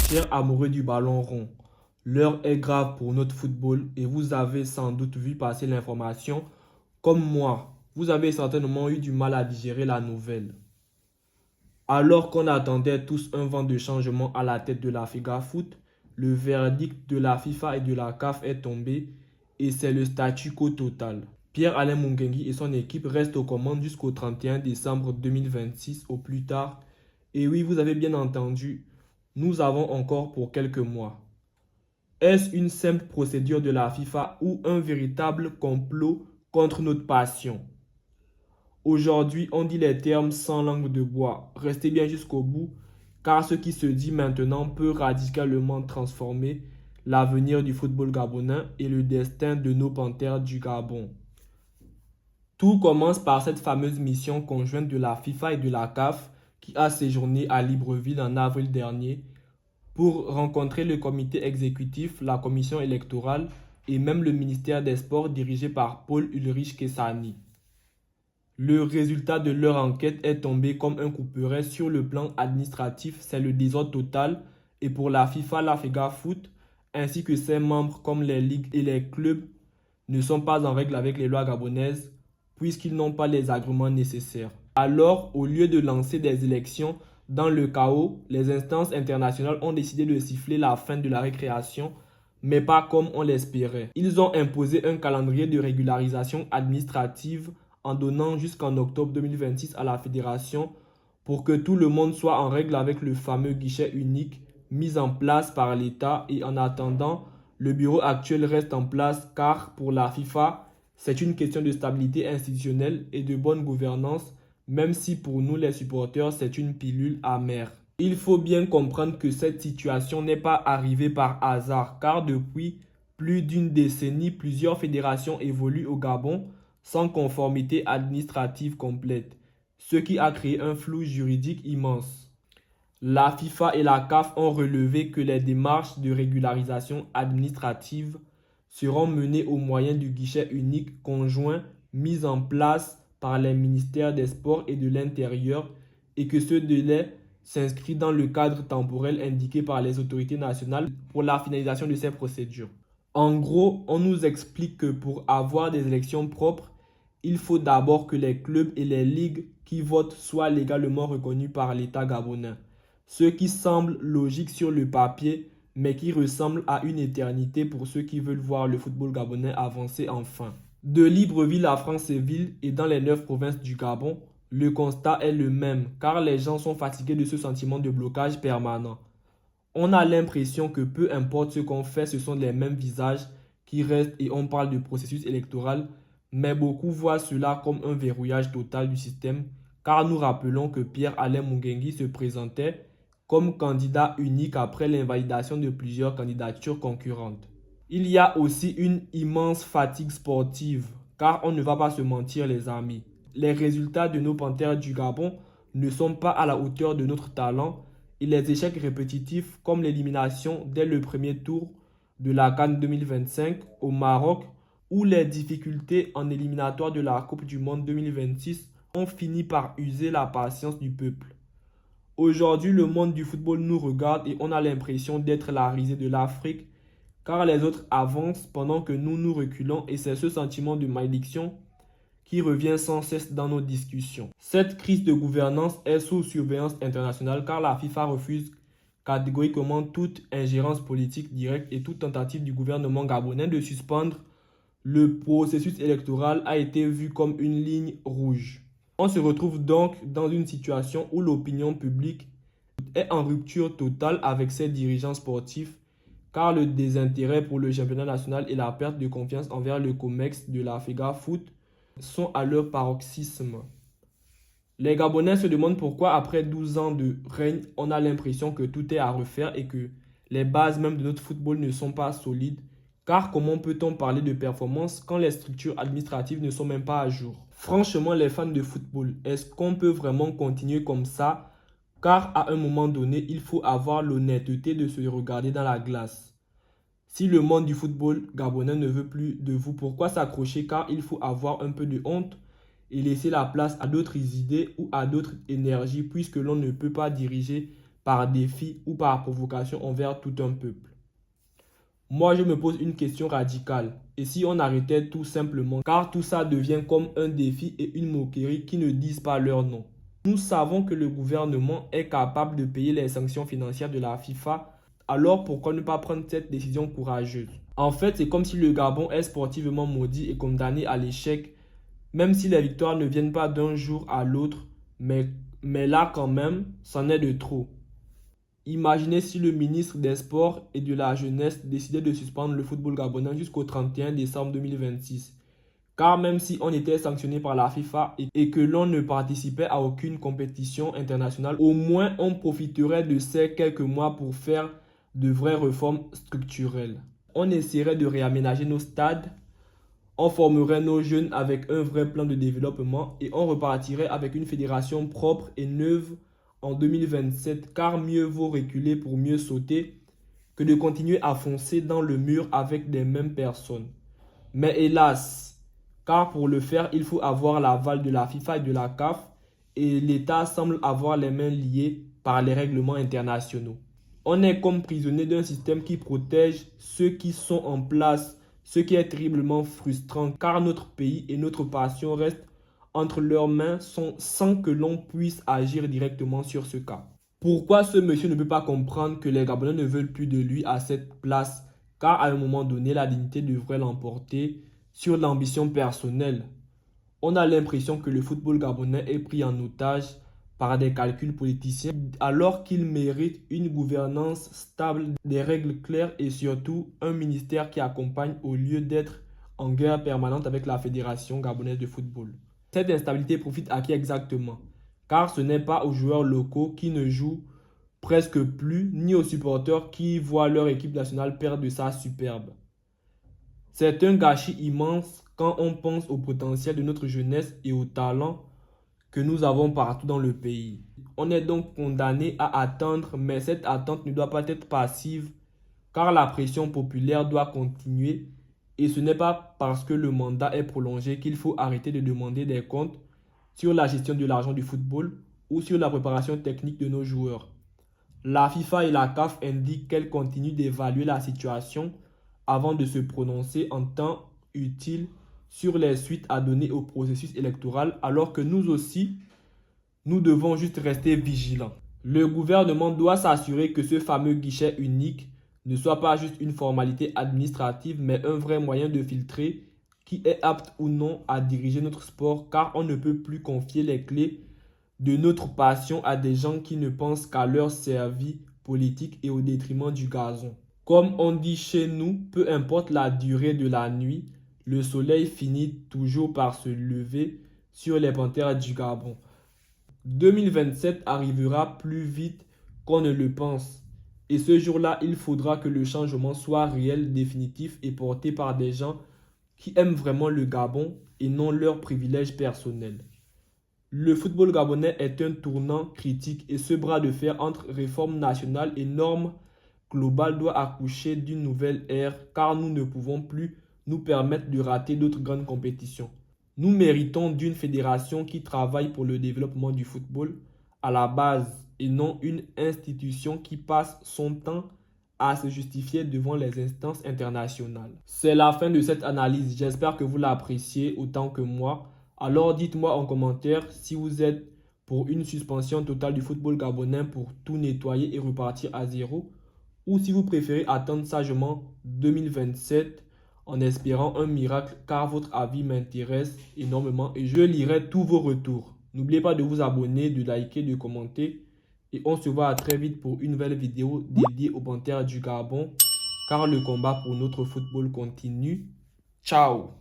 Chers amoureux du ballon rond, l'heure est grave pour notre football et vous avez sans doute vu passer l'information. Comme moi, vous avez certainement eu du mal à digérer la nouvelle. Alors qu'on attendait tous un vent de changement à la tête de la FEGAFOOT, le verdict de la FIFA et de la CAF est tombé et c'est le statu quo total. Pierre-Alain Mungengui et son équipe restent aux commandes jusqu'au 31 décembre 2026 au plus tard. Et oui, vous avez bien entendu, nous avons encore pour quelques mois. Est-ce une simple procédure de la FIFA ou un véritable complot contre notre passion? Aujourd'hui, on dit les termes sans langue de bois. Restez bien jusqu'au bout, car ce qui se dit maintenant peut radicalement transformer l'avenir du football gabonais et le destin de nos panthères du Gabon. Tout commence par cette fameuse mission conjointe de la FIFA et de la CAF qui a séjourné à Libreville en avril dernier pour rencontrer le comité exécutif, la commission électorale et même le ministère des Sports dirigé par Paul Ulrich Kessani. Le résultat de leur enquête est tombé comme un couperet sur le plan administratif, c'est le désordre total et pour la FIFA, la FEGAFOOT ainsi que ses membres comme les ligues et les clubs ne sont pas en règle avec les lois gabonaises puisqu'ils n'ont pas les agréments nécessaires. Alors, au lieu de lancer des élections dans le chaos, les instances internationales ont décidé de siffler la fin de la récréation, mais pas comme on l'espérait. Ils ont imposé un calendrier de régularisation administrative en donnant jusqu'en octobre 2026 à la fédération pour que tout le monde soit en règle avec le fameux guichet unique mis en place par l'État et en attendant, le bureau actuel reste en place car pour la FIFA, c'est une question de stabilité institutionnelle et de bonne gouvernance, même si pour nous les supporters, c'est une pilule amère. Il faut bien comprendre que cette situation n'est pas arrivée par hasard car depuis plus d'une décennie, plusieurs fédérations évoluent au Gabon sans conformité administrative complète, ce qui a créé un flou juridique immense. La FIFA et la CAF ont relevé que les démarches de régularisation administrative seront menées au moyen du guichet unique conjoint mis en place par les ministères des Sports et de l'Intérieur et que ce délai s'inscrit dans le cadre temporel indiqué par les autorités nationales pour la finalisation de ces procédures. En gros, on nous explique que pour avoir des élections propres, il faut d'abord que les clubs et les ligues qui votent soient légalement reconnus par l'État gabonais. Ce qui semble logique sur le papier, mais qui ressemble à une éternité pour ceux qui veulent voir le football gabonais avancer enfin. De Libreville à Franceville et dans les 9 provinces du Gabon, le constat est le même, car les gens sont fatigués de ce sentiment de blocage permanent. On a l'impression que peu importe ce qu'on fait, ce sont les mêmes visages qui restent et on parle de processus électoral, mais beaucoup voient cela comme un verrouillage total du système, car nous rappelons que Pierre-Alain Mungengui se présentait comme candidat unique après l'invalidation de plusieurs candidatures concurrentes. Il y a aussi une immense fatigue sportive, car on ne va pas se mentir les amis. Les résultats de nos panthères du Gabon ne sont pas à la hauteur de notre talent et les échecs répétitifs comme l'élimination dès le premier tour de la CAN 2025 au Maroc ou les difficultés en éliminatoire de la Coupe du Monde 2026 ont fini par user la patience du peuple. Aujourd'hui, le monde du football nous regarde et on a l'impression d'être la risée de l'Afrique car les autres avancent pendant que nous reculons et c'est ce sentiment de malédiction qui revient sans cesse dans nos discussions. Cette crise de gouvernance est sous surveillance internationale car la FIFA refuse catégoriquement toute ingérence politique directe et toute tentative du gouvernement gabonais de suspendre le processus électoral a été vu comme une ligne rouge. On se retrouve donc dans une situation où l'opinion publique est en rupture totale avec ses dirigeants sportifs car le désintérêt pour le championnat national et la perte de confiance envers le COMEX de la FEGAFOOT sont à leur paroxysme. Les Gabonais se demandent pourquoi après 12 ans de règne, on a l'impression que tout est à refaire et que les bases même de notre football ne sont pas solides. Car comment peut-on parler de performance quand les structures administratives ne sont même pas à jour? Franchement, les fans de football, est-ce qu'on peut vraiment continuer comme ça? Car à un moment donné, il faut avoir l'honnêteté de se regarder dans la glace. Si le monde du football gabonais ne veut plus de vous, pourquoi s'accrocher? Car il faut avoir un peu de honte et laisser la place à d'autres idées ou à d'autres énergies puisque l'on ne peut pas diriger par défi ou par provocation envers tout un peuple. Moi, je me pose une question radicale. Et si on arrêtait tout simplement, car tout ça devient comme un défi et une moquerie qui ne disent pas leur nom. Nous savons que le gouvernement est capable de payer les sanctions financières de la FIFA, alors pourquoi ne pas prendre cette décision courageuse? En fait, c'est comme si le Gabon est sportivement maudit et condamné à l'échec, même si les victoires ne viennent pas d'un jour à l'autre, mais là quand même, c'en est de trop. Imaginez si le ministre des Sports et de la Jeunesse décidait de suspendre le football gabonais jusqu'au 31 décembre 2026. Car même si on était sanctionné par la FIFA et que l'on ne participait à aucune compétition internationale, au moins on profiterait de ces quelques mois pour faire de vraies réformes structurelles. On essaierait de réaménager nos stades, on formerait nos jeunes avec un vrai plan de développement et on repartirait avec une fédération propre et neuve en 2027, car mieux vaut reculer pour mieux sauter que de continuer à foncer dans le mur avec les mêmes personnes. Mais hélas, car pour le faire, il faut avoir l'aval de la FIFA et de la CAF, et l'État semble avoir les mains liées par les règlements internationaux. On est comme prisonnier d'un système qui protège ceux qui sont en place, ce qui est terriblement frustrant, car notre pays et notre passion restent entre leurs mains sans que l'on puisse agir directement sur ce cas. Pourquoi ce monsieur ne peut pas comprendre que les Gabonais ne veulent plus de lui à cette place, car à un moment donné, la dignité devrait l'emporter sur l'ambition personnelle. On a l'impression que le football gabonais est pris en otage par des calculs politiciens, alors qu'il mérite une gouvernance stable, des règles claires et surtout un ministère qui accompagne au lieu d'être en guerre permanente avec la Fédération gabonaise de football. Cette instabilité profite à qui exactement? Car ce n'est pas aux joueurs locaux qui ne jouent presque plus, ni aux supporters qui voient leur équipe nationale perdre de sa superbe. C'est un gâchis immense quand on pense au potentiel de notre jeunesse et au talent que nous avons partout dans le pays. On est donc condamné à attendre, mais cette attente ne doit pas être passive, car la pression populaire doit continuer. Et ce n'est pas parce que le mandat est prolongé qu'il faut arrêter de demander des comptes sur la gestion de l'argent du football ou sur la préparation technique de nos joueurs. La FIFA et la CAF indiquent qu'elles continuent d'évaluer la situation avant de se prononcer en temps utile sur les suites à donner au processus électoral, alors que nous aussi, nous devons juste rester vigilants. Le gouvernement doit s'assurer que ce fameux guichet unique ne soit pas juste une formalité administrative, mais un vrai moyen de filtrer qui est apte ou non à diriger notre sport, car on ne peut plus confier les clés de notre passion à des gens qui ne pensent qu'à leur service politique et au détriment du gazon. Comme on dit chez nous, peu importe la durée de la nuit, le soleil finit toujours par se lever sur les panthères du Gabon. 2027 arrivera plus vite qu'on ne le pense. Et ce jour-là, il faudra que le changement soit réel, définitif et porté par des gens qui aiment vraiment le Gabon et non leurs privilèges personnels. Le football gabonais est un tournant critique et ce bras de fer entre réforme nationale et normes globales doit accoucher d'une nouvelle ère, car nous ne pouvons plus nous permettre de rater d'autres grandes compétitions. Nous méritons d'une fédération qui travaille pour le développement du football à la base et non une institution qui passe son temps à se justifier devant les instances internationales. C'est la fin de cette analyse. J'espère que vous l'appréciez autant que moi. Alors dites-moi en commentaire si vous êtes pour une suspension totale du football gabonais pour tout nettoyer et repartir à zéro, ou si vous préférez attendre sagement 2027 en espérant un miracle, car votre avis m'intéresse énormément et je lirai tous vos retours. N'oubliez pas de vous abonner, de liker, de commenter et on se voit très vite pour une nouvelle vidéo dédiée aux Panthères du Gabon, car le combat pour notre football continue. Ciao!